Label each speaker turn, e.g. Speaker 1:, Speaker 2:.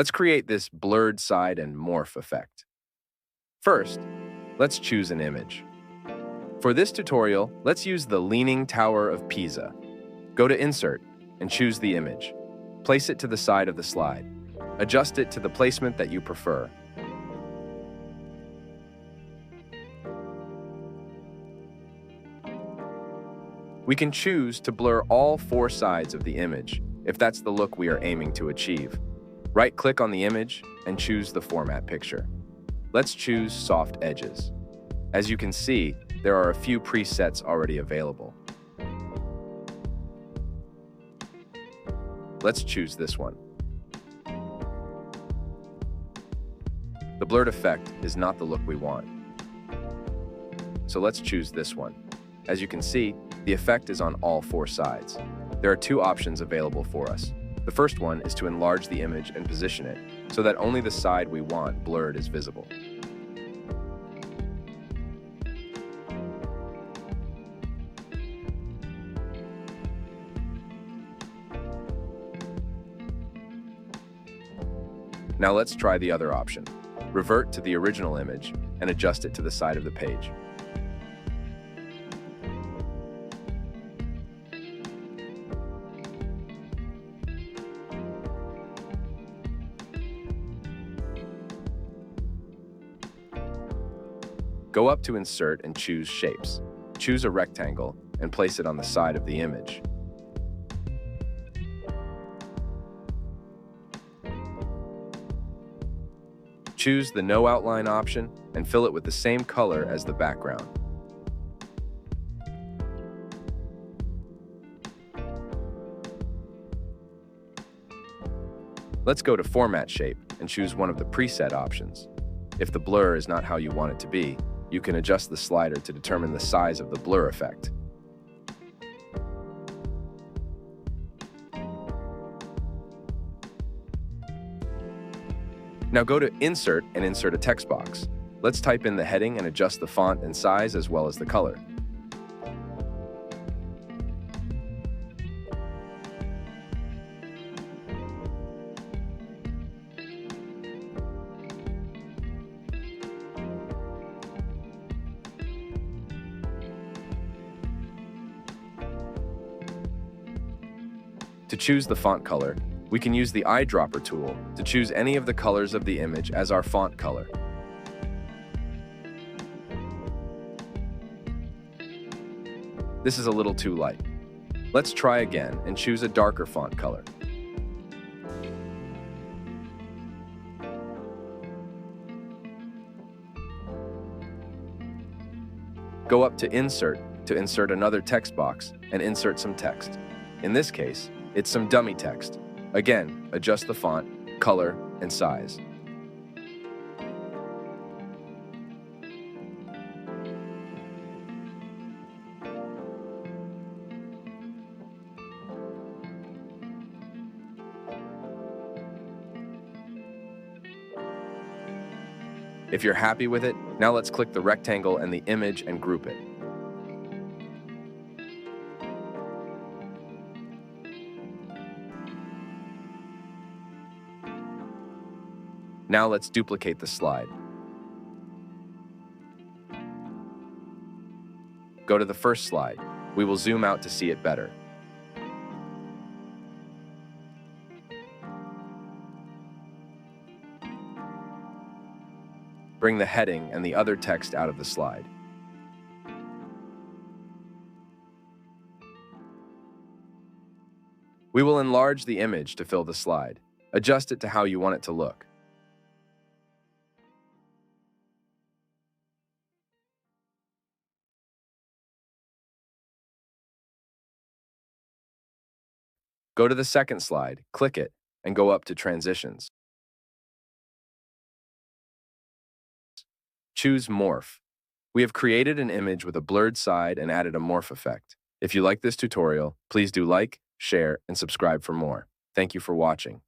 Speaker 1: Let's create this blurred side and morph effect. First, let's choose an image. For this tutorial, let's use the Leaning Tower of Pisa. Go to Insert and choose the image. Place it to the side of the slide. Adjust it to the placement that you prefer. We can choose to blur all four sides of the image if that's the look we are aiming to achieve. Right-click on the image and choose the Format Picture. Let's choose Soft Edges. As you can see, there are a few presets already available. Let's choose this one. The blurred effect is not the look we want. So let's choose this one. As you can see, the effect is on all four sides. There are two options available for us. The first one is to enlarge the image and position it so that only the side we want blurred is visible. Now let's try the other option. Revert to the original image and adjust it to the side of the page. Go up to Insert and choose Shapes. Choose a rectangle and place it on the side of the image. Choose the No Outline option and fill it with the same color as the background. Let's go to Format Shape and choose one of the preset options. If the blur is not how you want it to be, you can adjust the slider to determine the size of the blur effect. Now go to Insert and insert a text box. Let's type in the heading and adjust the font and size as well as the color. To choose the font color, we can use the eyedropper tool to choose any of the colors of the image as our font color. This is a little too light. Let's try again and choose a darker font color. Go up to Insert to insert another text box and insert some text. In this case, it's some dummy text. Again, adjust the font, color, and size. If you're happy with it, now let's click the rectangle and the image and group it. Now let's duplicate the slide. Go to the first slide. We will zoom out to see it better. Bring the heading and the other text out of the slide. We will enlarge the image to fill the slide. Adjust it to how you want it to look. Go to the second slide, click it, and go up to Transitions. Choose Morph. We have created an image with a blurred side and added a morph effect. If you like this tutorial, please do like, share, and subscribe for more. Thank you for watching.